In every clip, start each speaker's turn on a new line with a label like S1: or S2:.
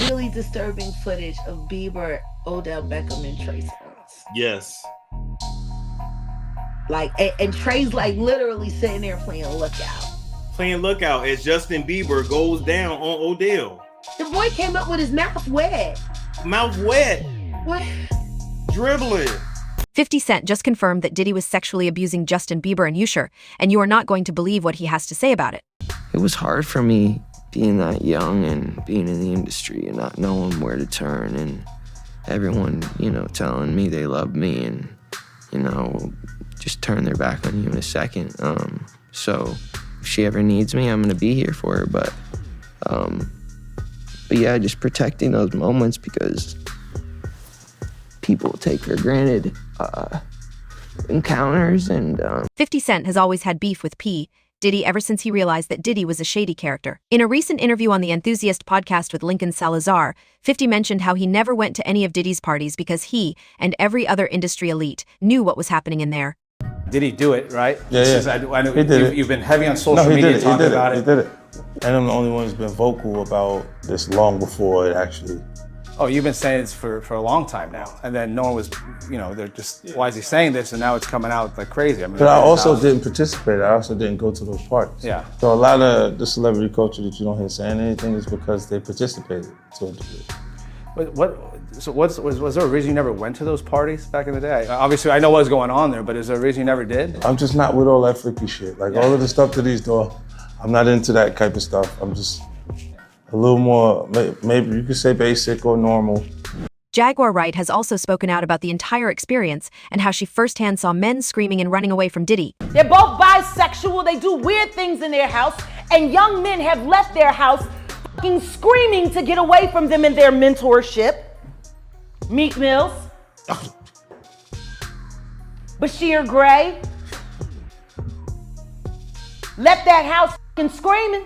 S1: really disturbing footage of Bieber, Odell Beckham, and Trey Songz.
S2: Yes.
S1: Like, and Trey's like literally sitting there playing Lookout.
S2: Playing Lookout as Justin Bieber goes down on Odell.
S1: The boy came up with his mouth wet.
S2: Mouth wet.
S1: What?
S2: Dribbling.
S3: 50 Cent just confirmed that Diddy was sexually abusing Justin Bieber and Usher, and you are not going to believe what he has to say about it.
S4: It was hard for me being that young and being in the industry and not knowing where to turn, and everyone, telling me they love me and, just turn their back on you in a second. So if she ever needs me, I'm gonna be here for her. But yeah, just protecting those moments because people take for granted encounters and
S3: 50 Cent has always had beef with Diddy ever since he realized that Diddy was a shady character. In a recent interview on the Enthusiast podcast with Lincoln Salazar, 50 mentioned how he never went to any of Diddy's parties because he and every other industry elite knew what was happening in there.
S5: Did he do it, right?
S6: Yeah.
S5: I know
S6: He did it.
S5: you've been heavy on social media talking about it.
S6: He did it. And I'm the only one who's been vocal about this long before it actually.
S5: Oh, you've been saying this for a long time now. And then no one was, they're just, why is he saying this? And now it's coming out like crazy. I mean,
S6: But I also didn't participate. I also didn't go to those parties.
S5: Yeah.
S6: So a lot of the celebrity culture that you don't hear saying anything is because they participated to a degree.
S5: Was there a reason you never went to those parties back in the day? Obviously, I know what was going on there, but is there a reason you never did?
S6: I'm just not with all that freaky shit. Like all of the stuff that he's doing, I'm not into that type of stuff. I'm just a little more, maybe you could say basic or normal.
S3: Jaguar Wright has also spoken out about the entire experience and how she firsthand saw men screaming and running away from Diddy.
S7: They're both bisexual, they do weird things in their house, and young men have left their house fucking screaming to get away from them in their mentorship. Meek Mills. Bashir Gray. Left that house fucking screaming.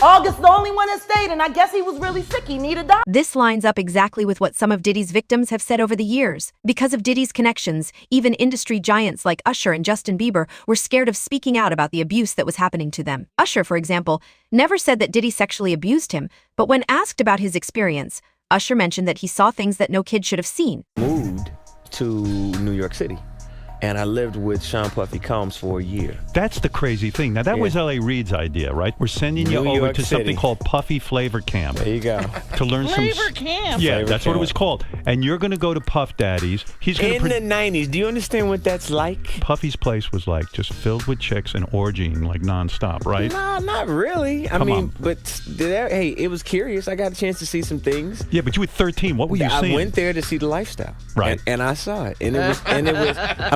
S7: August the only one that stayed, and I guess he was really sick. He needed a doctor.
S3: This lines up exactly with what some of Diddy's victims have said over the years. Because of Diddy's connections, even industry giants like Usher and Justin Bieber were scared of speaking out about the abuse that was happening to them. Usher, for example, never said that Diddy sexually abused him, but when asked about his experience, Usher mentioned that he saw things that no kid should have seen.
S8: Moved to New York City, and I lived with Sean Puffy Combs for a year.
S9: That's the crazy thing. Now, that was L.A. Reid's idea, right? We're sending you
S8: New
S9: over
S8: York
S9: to
S8: City.
S9: something called Puffy Flavor Camp.
S8: There you go.
S9: To learn
S7: Flavor Camp.
S9: Yeah,
S8: Flavor
S9: that's what it
S8: Camp.
S9: was called. And you're going to go to Puff Daddy's. He's going
S8: In
S9: to
S8: the 90s, do you understand what that's like?
S9: Puffy's place was like just filled with chicks and orgying like nonstop, right?
S8: No, not really.
S9: Come on.
S8: But hey, it was curious. I got a chance to see some things.
S9: Yeah, but you were 13. What were you seeing?
S8: I went there to see the lifestyle,
S9: Right.
S8: And I saw it, and it was,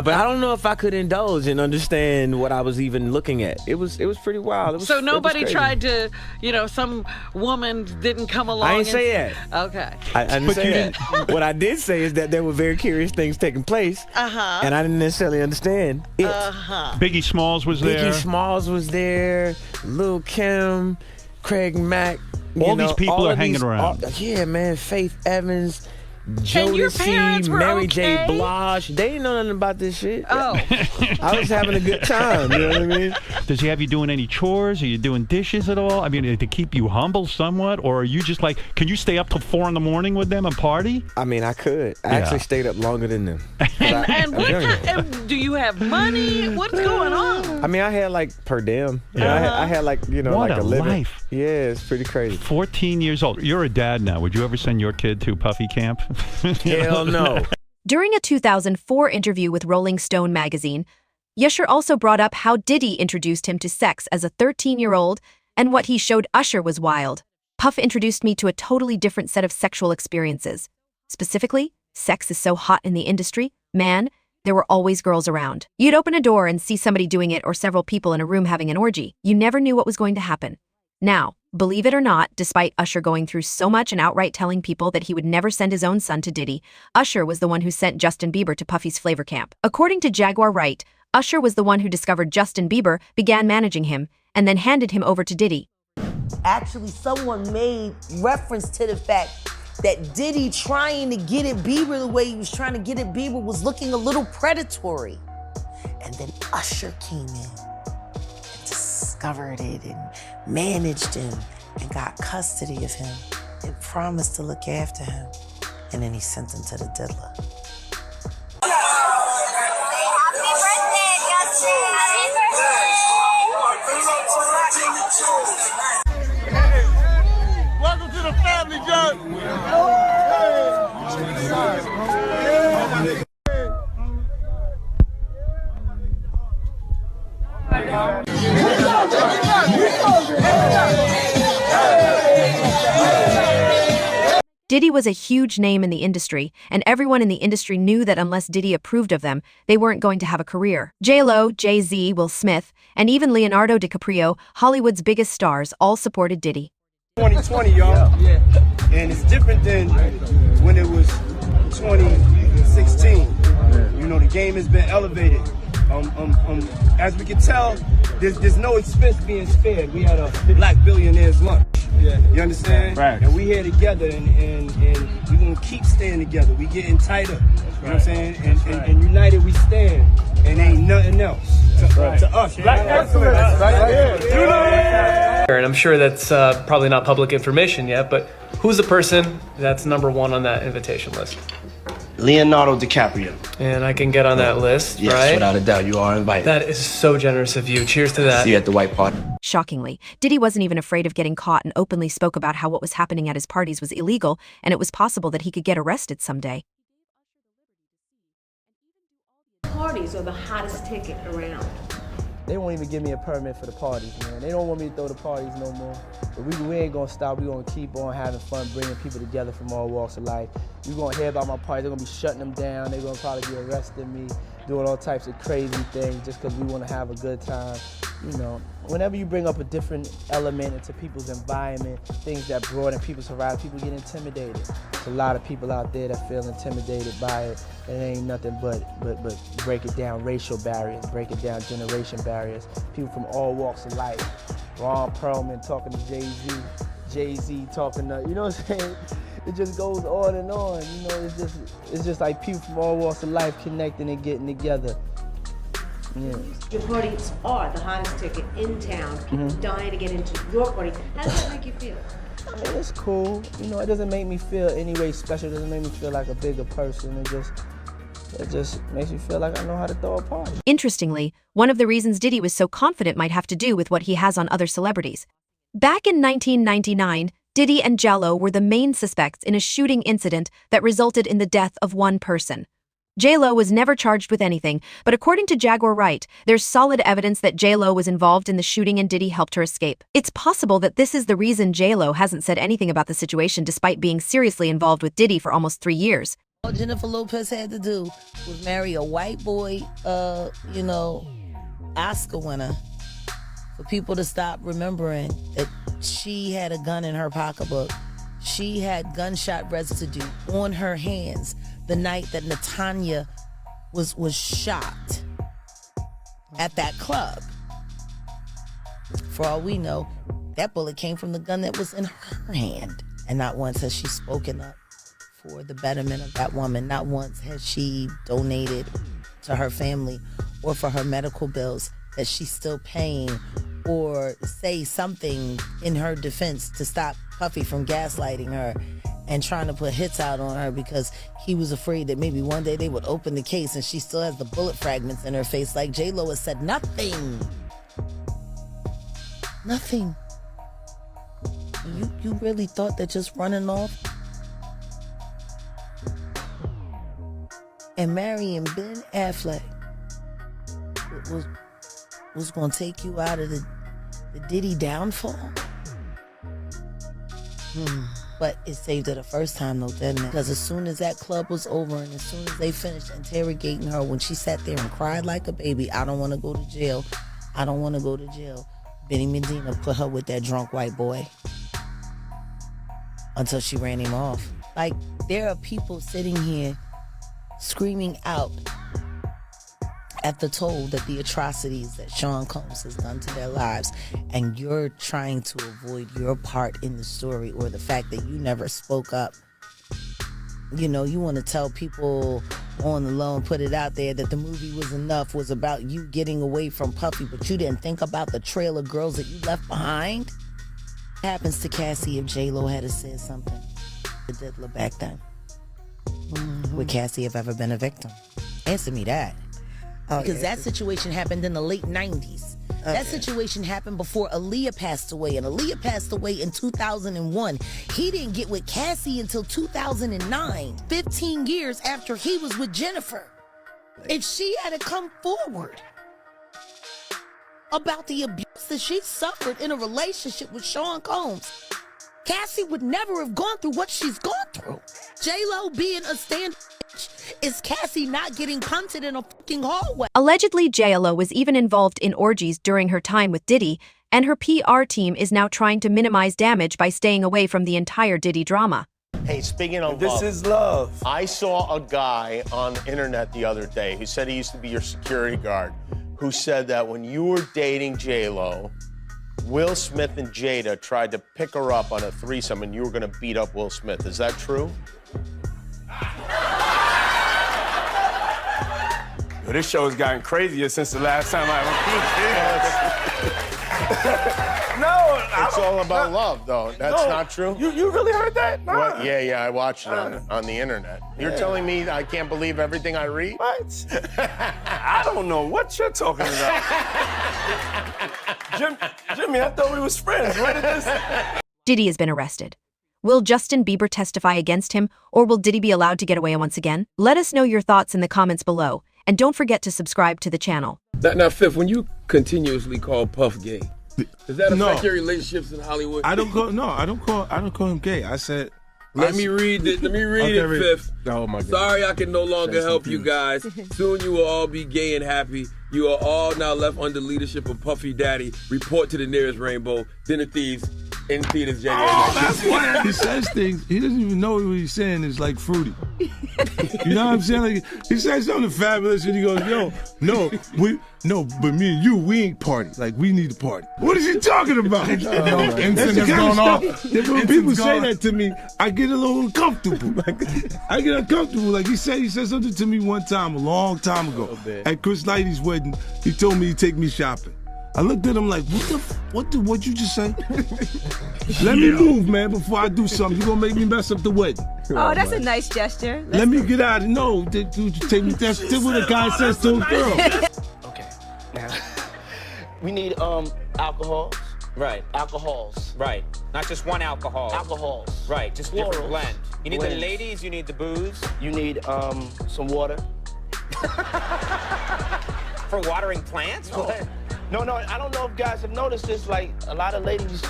S8: but I don't know if I could indulge and understand what I was even looking at. It was pretty wild.
S10: So nobody tried to, some woman didn't come along.
S8: I didn't say that.
S10: Okay.
S8: I didn't say that. What I did say is that there were very curious things taking place, and I didn't necessarily understand it.
S9: Biggie Smalls was there.
S8: Biggie Smalls was there. Lil' Kim, Craig Mack.
S9: All these people are hanging around.
S8: Yeah, man. Faith Evans.
S10: And your parents
S8: Jodeci,
S10: were
S8: Mary
S10: okay?
S8: J. Blige. They didn't know nothing about this shit.
S10: Oh.
S8: I was having a good time. You know what I mean?
S9: Does he have you doing any chores? Are you doing dishes at all? I mean, to keep you humble somewhat? Or are you just like, can you stay up till 4 a.m. with them and party?
S8: I mean, I could. I actually stayed up longer than them.
S10: And do you have money? What's going on?
S8: I mean, I had like per diem.
S9: Yeah.
S8: I had like,
S9: What
S8: like
S9: a
S8: a living.
S9: life.
S8: Yeah, it's pretty crazy.
S9: 14 years old. You're a dad now. Would you ever send your kid to Puffy Camp?
S8: Hell no.
S3: During a 2004 interview with Rolling Stone magazine, Usher also brought up how Diddy introduced him to sex as a 13-year-old, and what he showed Usher was wild. Puff introduced me to a totally different set of sexual experiences. Specifically, sex is so hot in the industry, man, there were always girls around. You'd open a door and see somebody doing it or several people in a room having an orgy. You never knew what was going to happen. Now, believe it or not, despite Usher going through so much and outright telling people that he would never send his own son to Diddy, Usher was the one who sent Justin Bieber to Puffy's Flavor Camp. According to Jaguar Wright, Usher was the one who discovered Justin Bieber, began managing him, and then handed him over to Diddy.
S1: Actually, someone made reference to the fact that Diddy trying to get at Bieber the way he was trying to get at Bieber was looking a little predatory. And then Usher came in and discovered it and managed him and got custody of him. They promised to look after him, and then he sent him to the diddler.
S11: Happy birthday, Justin! Happy birthday!
S12: Welcome to the family, John.
S3: Diddy was a huge name in the industry, and everyone in the industry knew that unless Diddy approved of them, they weren't going to have a career. J-Lo, Jay-Z, Will Smith, and even Leonardo DiCaprio, Hollywood's biggest stars, all supported Diddy.
S13: 2020, y'all. Yeah. And it's different than when it was 2016. You know, the game has been elevated. As we can tell, there's no expense being spared. We had a black billionaires lunch. Yeah. You understand? Right. And we here together, and we're going to keep staying together. We getting tighter. You know what I'm saying? And united we stand. And ain't nothing else to us. Black excellence.
S14: And I'm sure that's probably not public information yet, but who's the person that's #1 on that invitation list?
S13: Leonardo DiCaprio.
S14: And I can get on that list,
S15: yes,
S14: right?
S15: Without a doubt, you are invited.
S14: That is so generous of you. Cheers to that.
S15: See you at the white party.
S3: Shockingly, Diddy wasn't even afraid of getting caught and openly spoke about how what was happening at his parties was illegal, and it was possible that he could get arrested someday.
S16: Parties are the hottest ticket around.
S17: They won't even give me a permit for the parties, man. They don't want me to throw the parties no more. But we ain't gonna stop. We gonna keep on having fun, bringing people together from all walks of life. You gonna hear about my parties. They're gonna be shutting them down. They're gonna probably be arresting me, doing all types of crazy things just because we wanna have a good time. You know, whenever you bring up a different element into people's environment, things that broaden people's horizon, people get intimidated. There's a lot of people out there that feel intimidated by it. It ain't nothing but break it down racial barriers, break it down generation barriers. People from all walks of life. Ron Perlman talking to Jay-Z, Jay-Z talking to, you know what I'm saying? It just goes on and on. You know, it's just like people from all walks of life connecting and getting together. Yeah.
S16: Your parties are the hottest ticket in town. People dying to get into your party. How does that make you feel?
S17: I mean, it's cool. You know, it doesn't make me feel any way special. It doesn't make me feel like a bigger person. It just makes me feel like I know how to throw a party.
S3: Interestingly, one of the reasons Diddy was so confident might have to do with what he has on other celebrities. Back in 1999, Diddy and J-Lo were the main suspects in a shooting incident that resulted in the death of one person. J-Lo was never charged with anything, but according to Jaguar Wright, there's solid evidence that J-Lo was involved in the shooting and Diddy helped her escape. It's possible that this is the reason J-Lo hasn't said anything about the situation despite being seriously involved with Diddy for almost 3 years.
S1: All Jennifer Lopez had to do was marry a white boy, Oscar winner, for people to stop remembering that she had a gun in her pocketbook. She had gunshot residue on her hands the night that Natanya was shot at that club. For all we know, that bullet came from the gun that was in her hand. And not once has she spoken up for the betterment of that woman. Not once has she donated to her family or for her medical bills that she's still paying, or say something in her defense to stop Puffy from gaslighting her and trying to put hits out on her because he was afraid that maybe one day they would open the case and she still has the bullet fragments in her face. Like J-Lo has said nothing. Nothing. You really thought that just running off and marrying Ben Affleck was gonna take you out of the Diddy downfall? But it saved her the first time though, didn't it? Because as soon as that club was over and as soon as they finished interrogating her, when she sat there and cried like a baby, I don't want to go to jail. I don't want to go to jail. Benny Medina put her with that drunk white boy until she ran him off. Like, there are people sitting here screaming out at the toll that the atrocities that Sean Combs has done to their lives, and you're trying to avoid your part in the story or the fact that you never spoke up. You know, you want to tell people on the low and put it out there that the movie Was Enough was about you getting away from Puffy, but you didn't think about the trail of girls that you left behind happens to Cassie if J-Lo had said something to Diddler back then? Would Cassie have ever been a victim? Answer me that. Because that situation happened in the late 90s. That situation happened before Aaliyah passed away, and Aaliyah passed away in 2001. He didn't get with Cassie until 2009, 15 years after he was with Jennifer. If she had to come forward about the abuse that she suffered in a relationship with Sean Combs, Cassie would never have gone through what she's gone through. J-Lo being a stand is Cassie not getting punted in a fucking hallway.
S3: Allegedly, J-Lo was even involved in orgies during her time with Diddy, and her PR team is now trying to minimize damage by staying away from the entire Diddy drama.
S15: Hey, speaking of
S18: This is love.
S15: I saw a guy on the internet the other day who said he used to be your security guard, who said that when you were dating J-Lo, Will Smith and Jada tried to pick her up on a threesome and you were gonna beat up Will Smith. Is that true?
S18: Yo, this show has gotten crazier since the last time I No,
S15: it's all about love, though. That's not true.
S18: You really heard that? No.
S15: What? Yeah, I watched it on the internet. You're telling me I can't believe everything I read?
S18: What? I don't know what you're talking about. Jimmy, I thought we was friends. Where did this?
S3: Diddy has been arrested. Will Justin Bieber testify against him, or will Diddy be allowed to get away once again? Let us know your thoughts in the comments below, and don't forget to subscribe to the channel.
S19: Now, Fifth, when you continuously call Puff gay, does that affect your relationships in Hollywood?
S6: I don't call him gay. I said.
S19: Let me read it, Fifth.
S6: Oh my God.
S19: Sorry I can no longer help you guys. Soon you will all be gay and happy. You are all now left under leadership of Puffy Daddy. Report to the nearest rainbow. Dinner Thieves in theaters January.
S6: That's why he says things. He doesn't even know what he's saying is like fruity. You know what I'm saying? Like he says something fabulous and he goes, "Yo, but me and you, we ain't party. Like we need to party." What is he talking about? That's the kind of stuff. When people say that to me, I get a little uncomfortable. I get uncomfortable. Like he said something to me one time, a long time ago, at Chris Lighty's wedding. He told me he'd take me shopping. I looked at him like, what'd you just say? Let me move, man, before I do something. You're gonna make me mess up the wedding.
S20: Oh, that's a nice gesture.
S6: Let me get out of no, dude, take me. That's what a guy says to a girl.
S17: Okay, now, we need alcohols.
S21: Right.
S17: Alcohols.
S21: Right. Not just one alcohol.
S17: Alcohols.
S21: Right, just a different blend. You need the
S17: Blends.
S21: ladies, you need the booze.
S17: You need some water.
S21: For watering plants?
S17: No, I don't know if guys have noticed this, like a lot of ladies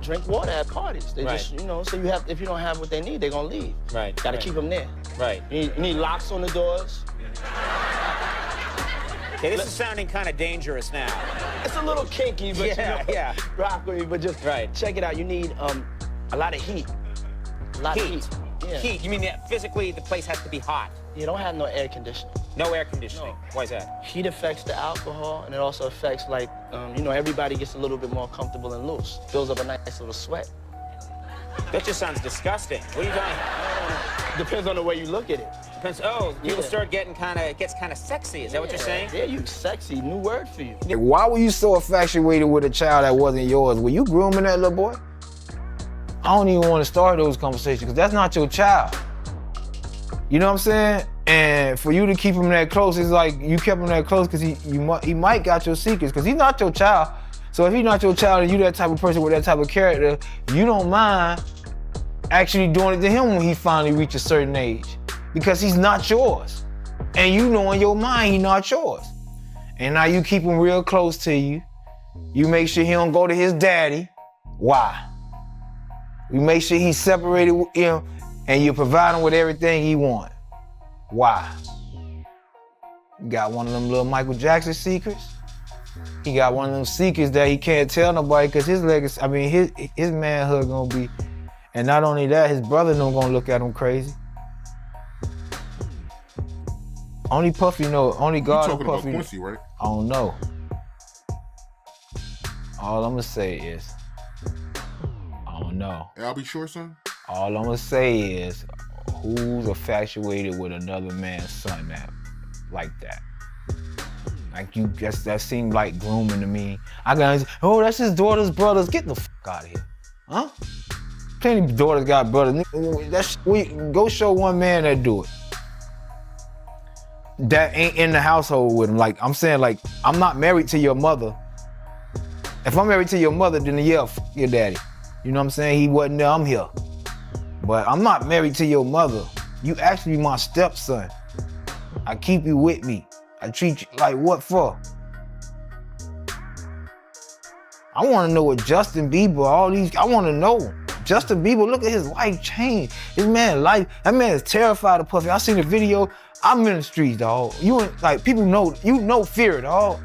S17: drink water at parties. They just, so you have, if you don't have what they need, they're gonna leave.
S21: Right.
S17: Gotta keep them there.
S21: Right.
S17: You need locks on the doors.
S21: Okay, this is sounding kind of dangerous now.
S17: It's a little kinky, but
S21: yeah.
S17: Rock with me, but just check it out. You need a lot of heat. A lot of heat. Yeah.
S21: Heat. You mean that physically the place has to be hot?
S17: You don't have no air conditioning.
S21: No air conditioning.
S17: No.
S21: Why is that?
S17: Heat affects the alcohol, and it also affects, like, everybody gets a little bit more comfortable and loose. Builds up a nice little sweat.
S21: That just sounds disgusting. What are you talking?
S17: Depends on the way you look at it.
S21: Depends. Oh, people start getting it gets kind of sexy. Is that what you're saying?
S17: Yeah, you sexy. New word for you.
S22: Like, why were you so infatuated with a child that wasn't yours? Were you grooming that little boy? I don't even want to start those conversations because that's not your child. You know what I'm saying? And for you to keep him that close, it's like you kept him that close because he might got your secrets because he's not your child. So if he's not your child and you that type of person with that type of character, you don't mind actually doing it to him when he finally reaches a certain age because he's not yours. And you know in your mind he's not yours. And now you keep him real close to you. You make sure he don't go to his daddy. Why? You make sure he's separated with him and you provide him with everything he wants. Why? You got one of them little Michael Jackson secrets. He got one of them secrets that he can't tell nobody because his legacy, his manhood gonna be, and not only that, his brother don't gonna look at him crazy. Only Puffy know, only God and Puffy.
S23: About Quincy, right?
S22: I don't know. All I'm gonna say is, I don't know.
S23: I'll be sure, son.
S22: All I'm gonna say is, who's infatuated with another man's son like that? Like you, that seemed like grooming to me. I got, oh, that's his daughter's brothers. Get the fuck out of here. Huh? Plenty of daughters got brothers. Go show one man that do it. That ain't in the household with him. Like, I'm saying, like, I'm not married to your mother. If I'm married to your mother, then yeah, f your daddy. You know what I'm saying? He wasn't there, I'm here. But I'm not married to your mother. You actually my stepson. I keep you with me. I treat you like what for? I want to know what Justin Bieber, I want to know. Justin Bieber, look at his life change. That man is terrified of Puffy. I seen the video. I'm in the streets, dog. Like, people know, fear, dog.